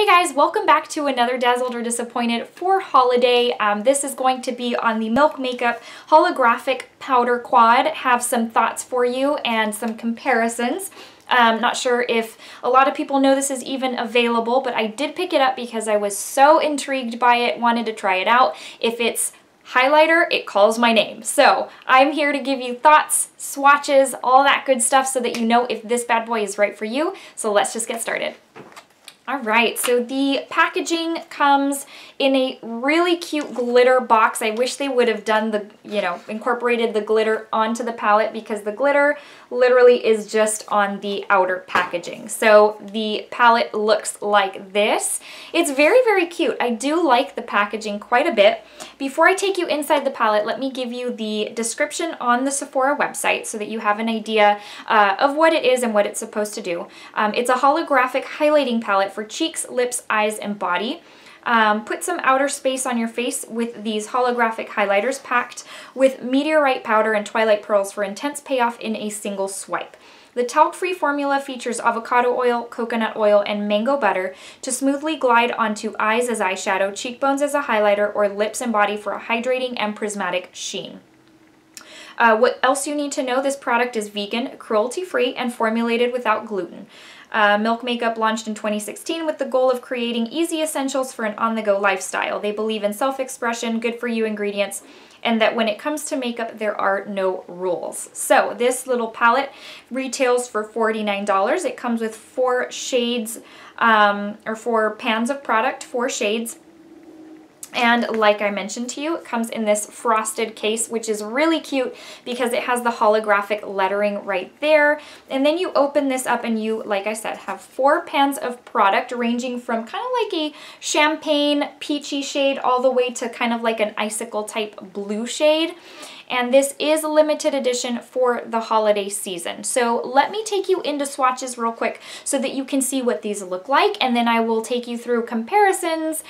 Hey guys, welcome back to another Dazzled or Disappointed for holiday. This is going to be on the Milk Makeup Holographic Powder Quad. Have some thoughts for you and some comparisons. Not sure if a lot of people know this is even available, but I did pick it up because I was so intrigued by it, wanted to try it out. If it's highlighter, it calls my name. So I'm here to give you thoughts, swatches, all that good stuff so that you know if this bad boy is right for you. So let's just get started. All right, so the packaging comes in a really cute glitter box. I wish they would have done the, incorporated the glitter onto the palette because the glitter literally is just on the outer packaging. So the palette looks like this. It's very, very cute. I do like the packaging quite a bit. Before I take you inside the palette, let me give you the description on the Sephora website so that you have an idea of what it is and what it's supposed to do. It's a holographic highlighting palette for cheeks, lips, eyes, and body. Put some outer space on your face with these holographic highlighters packed with meteorite powder and twilight pearls for intense payoff in a single swipe. The talc-free formula features avocado oil, coconut oil, and mango butter to smoothly glide onto eyes as eyeshadow, cheekbones as a highlighter, or lips and body for a hydrating and prismatic sheen. What else you need to know, this product is vegan, cruelty-free, and formulated without gluten. Milk Makeup launched in 2016 with the goal of creating easy essentials for an on-the-go lifestyle. They believe in self-expression, good-for-you ingredients, and that when it comes to makeup, there are no rules. So this little palette retails for $49. It comes with 4 shades, or 4 pans of product, 4 shades. And like I mentioned to you, it comes in this frosted case, which is really cute because it has the holographic lettering right there. And then you open this up and you, like I said, have 4 pans of product ranging from kind of like a champagne peachy shade all the way to kind of like an icicle type blue shade. And this is a limited edition for the holiday season. So let me take you into swatches real quick so that you can see what these look like, and then I will take you through comparisons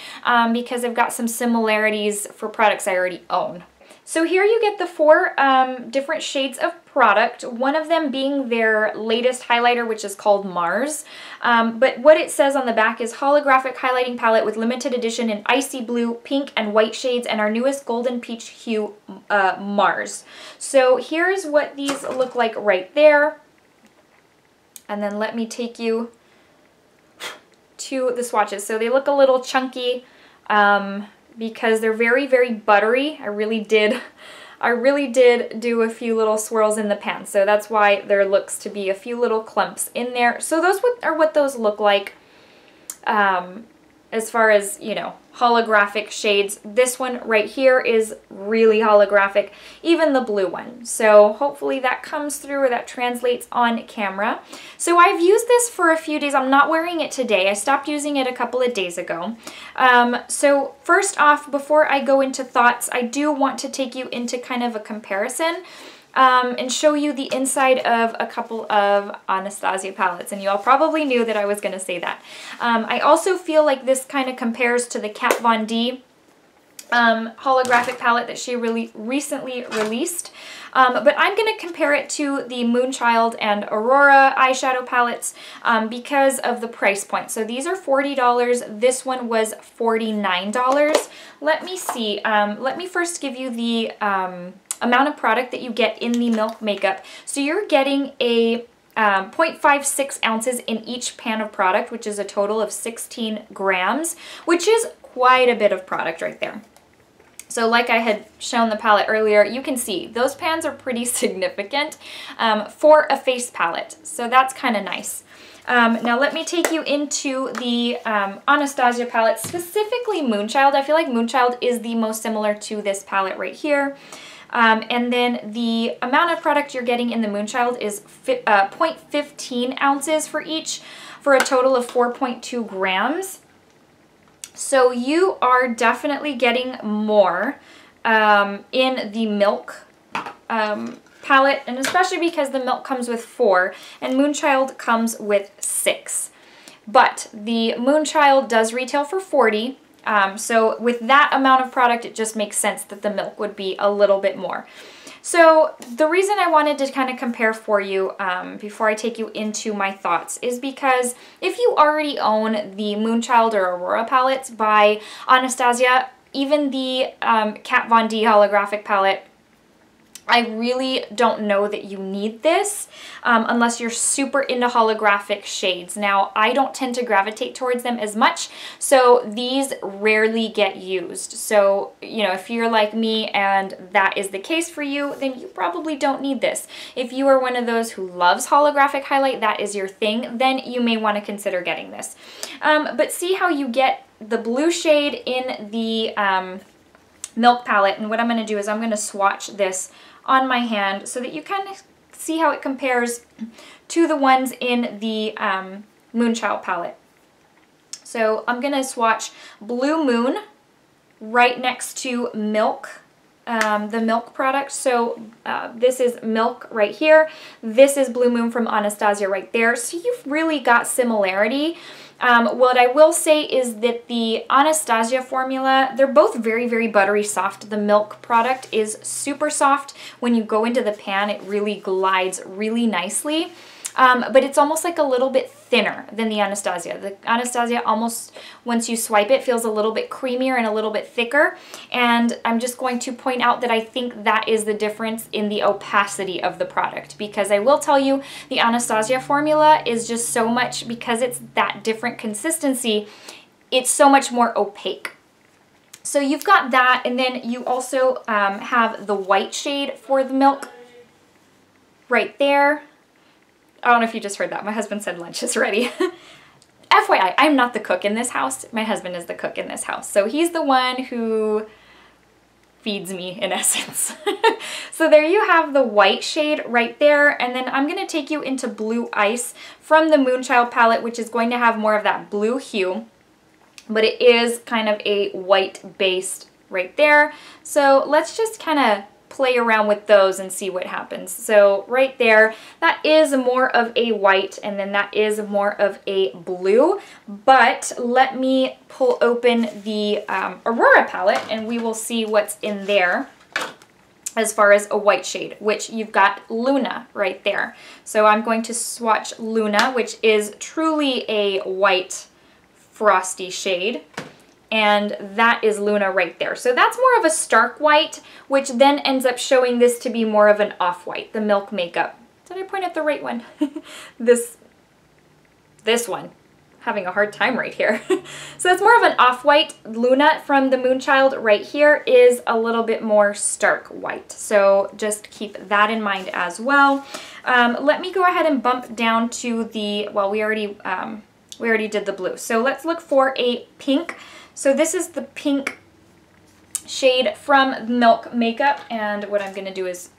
because I've got some similarities for products I already own. So here you get the 4 different shades of product, one of them being their latest highlighter, which is called Mars. But what it says on the back is holographic highlighting palette with limited edition in icy blue, pink, and white shades, and our newest golden peach hue Mars. So here's what these look like right there. And then let me take you to the swatches. So they look a little chunky. Because they're very, very buttery. I really did do a few little swirls in the pan, so that's why there looks to be a few little clumps in there. So those are what those look like as far as, holographic shades. This one right here is really holographic, even the blue one. So hopefully that comes through or that translates on camera. So I've used this for a few days. I'm not wearing it today. I stopped using it a couple of days ago. So first off, before I go into thoughts, I do want to take you into kind of a comparison and show you the inside of a couple of Anastasia palettes, and you all probably knew that I was going to say that. I also feel like this kind of compares to the Kat Von D holographic palette that she really recently released. But I'm going to compare it to the Moonchild and Aurora eyeshadow palettes because of the price point. So these are $40. This one was $49. Let me see. Let me first give you the amount of product that you get in the Milk Makeup. So you're getting a 0.56 ounces in each pan of product, which is a total of 16 grams, which is quite a bit of product right there. So like I had shown the palette earlier, you can see those pans are pretty significant for a face palette. So that's kind of nice. Now let me take you into the Anastasia palette, specifically Moonchild. I feel like Moonchild is the most similar to this palette right here. And then the amount of product you're getting in the Moonchild is 0.15 ounces for each, for a total of 4.2 grams. So you are definitely getting more in the Milk palette, and especially because the Milk comes with 4 and Moonchild comes with 6. But the Moonchild does retail for $40. So with that amount of product, it just makes sense that the Milk would be a little bit more. So the reason I wanted to kind of compare for you before I take you into my thoughts is because if you already own the Moonchild or Aurora palettes by Anastasia, even the Kat Von D holographic palette, I really don't know that you need this unless you're super into holographic shades. Now, I don't tend to gravitate towards them as much, so these rarely get used. So, you know, if you're like me and that is the case for you, then you probably don't need this. If you are one of those who loves holographic highlight, that is your thing, then you may want to consider getting this. But see how you get the blue shade in the Milk palette, and what I'm going to do is I'm going to swatch this on my hand so that you kind of see how it compares to the ones in the Moonchild palette. So I'm going to swatch Blue Moon right next to Milk, the Milk product. So this is Milk right here. This is Blue Moon from Anastasia right there. So you've really got similarity. What I will say is that the Anastasia formula, they're both very, very buttery soft. The Milk product is super soft. When you go into the pan, it really glides really nicely. But it's almost like a little bit thinner than the Anastasia. The Anastasia almost, once you swipe it, feels a little bit creamier and a little bit thicker. And I'm just going to point out that I think that is the difference in the opacity of the product. Because I will tell you, the Anastasia formula is just so much, because it's that different consistency, it's so much more opaque. So you've got that, and then you also have the white shade for the Milk right there. I don't know if you just heard that. My husband said lunch is ready. FYI, I'm not the cook in this house. My husband is the cook in this house. So he's the one who feeds me, in essence. So there you have the white shade right there. And then I'm going to take you into Blue Ice from the Moonchild palette, which is going to have more of that blue hue. But it is kind of a white based right there. So let's just kind of play around with those and see what happens. So right there, that is more of a white, and then that is more of a blue. But let me pull open the Aurora palette and we will see what's in there as far as a white shade, which you've got Luna right there. So I'm going to swatch Luna, which is truly a white frosty shade. And that is Luna right there. So that's more of a stark white, which then ends up showing this to be more of an off-white, the Milk makeup. Did I point at the right one? This one. Having a hard time right here. So it's more of an off-white. Luna from the Moonchild right here is a little bit more stark white. So just keep that in mind as well. Let me go ahead and bump down to the, well, we already did the blue. So let's look for a pink. So this is the pink shade from Milk Makeup, and what I'm going to do is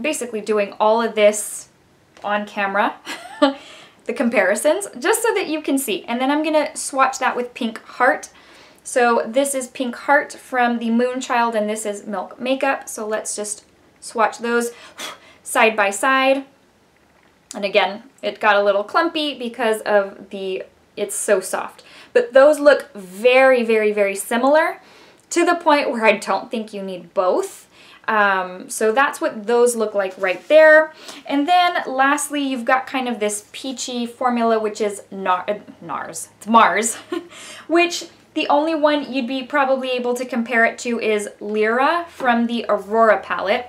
basically doing all of this on camera, the comparisons, just so that you can see. And then I'm going to swatch that with Pink Heart. So this is Pink Heart from the Moonchild, and this is Milk Makeup. So let's just swatch those side by side. And again, it got a little clumpy because of it's so soft. But those look very, very, very similar, to the point where I don't think you need both. So that's what those look like right there. And then lastly, you've got kind of this peachy formula, which is Mars, which the only one you'd be probably able to compare it to is Lyra from the Aurora palette.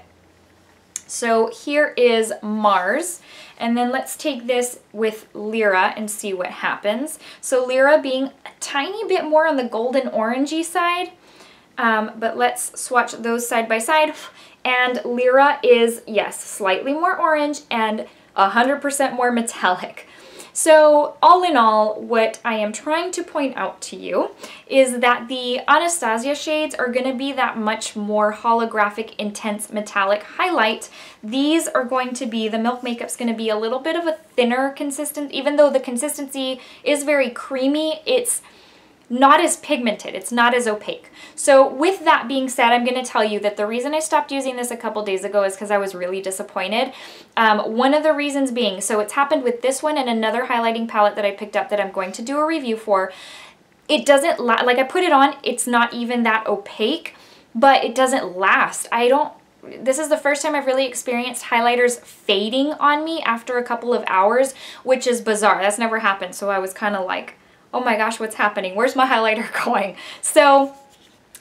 So here is Mars. And then let's take this with Lyra and see what happens. So Lyra being a tiny bit more on the golden orangey side, but let's swatch those side by side. And Lyra is, yes, slightly more orange and 100% more metallic. So all in all, what I am trying to point out to you is that the Anastasia shades are going to be that much more holographic, intense, metallic highlight. These are going to be, the Milk Makeup's going to be a little bit of a thinner consistency. Even though the consistency is very creamy, it's not as pigmented, it's not as opaque. So with that being said, I'm going to tell you that the reason I stopped using this a couple days ago is because I was really disappointed. One of the reasons being, so it's happened with this one and another highlighting palette that I picked up that I'm going to do a review for. It doesn't, like I put it on, it's not even that opaque, but it doesn't last. I don't this is the first time I've really experienced highlighters fading on me after a couple of hours, which is bizarre. That's never happened. So I was kind of like, oh my gosh, what's happening? Where's my highlighter going? So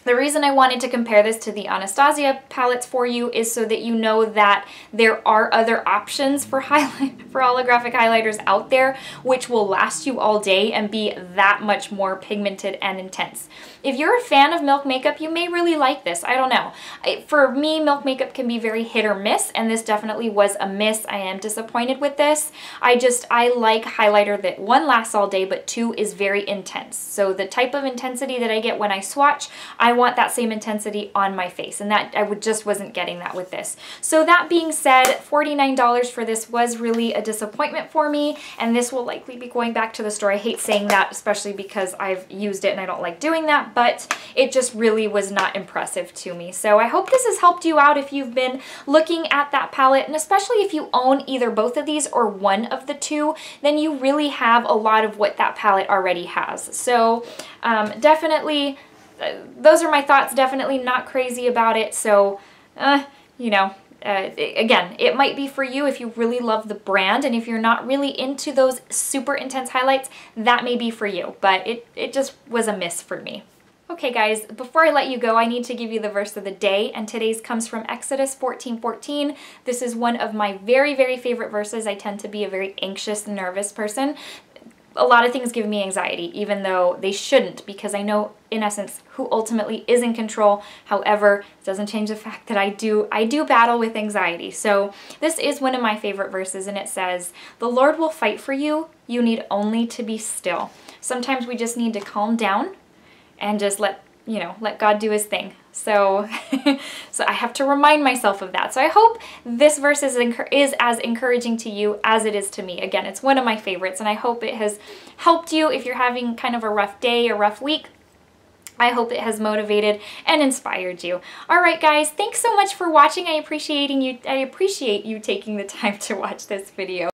the reason I wanted to compare this to the Anastasia palettes for you is so that you know that there are other options for holographic highlighters out there which will last you all day and be that much more pigmented and intense. If you're a fan of Milk Makeup, you may really like this. I don't know. For me, Milk Makeup can be very hit or miss, and this definitely was a miss. I am disappointed with this. I like highlighter that, one, lasts all day, but two, is very intense. So the type of intensity that I get when I swatch, I want that same intensity on my face, and that I just wasn't getting that with this. So that being said, $49 for this was really a disappointment for me, and this will likely be going back to the store. I hate saying that, especially because I've used it and I don't like doing that, but it just really was not impressive to me. So I hope this has helped you out if you've been looking at that palette, and especially if you own either both of these or one of the two, then you really have a lot of what that palette already has. So definitely, those are my thoughts. Definitely not crazy about it. So, you know, again, it might be for you if you really love the brand, and if you're not really into those super intense highlights, that may be for you, but it just was a miss for me. Okay guys, before I let you go, I need to give you the verse of the day, and today's comes from Exodus 14:14. This is one of my very, very favorite verses. I tend to be a very anxious, nervous person. A lot of things give me anxiety, even though they shouldn't, because I know, in essence, who ultimately is in control. However, it doesn't change the fact that I do battle with anxiety. So this is one of my favorite verses, and it says, "The Lord will fight for you. You need only to be still." Sometimes we just need to calm down and just let God do his thing. So, so I have to remind myself of that. So I hope this verse is as encouraging to you as it is to me. Again, it's one of my favorites, and I hope it has helped you if you're having kind of a rough day, a rough week. I hope it has motivated and inspired you. All right, guys, thanks so much for watching. I appreciate you taking the time to watch this video.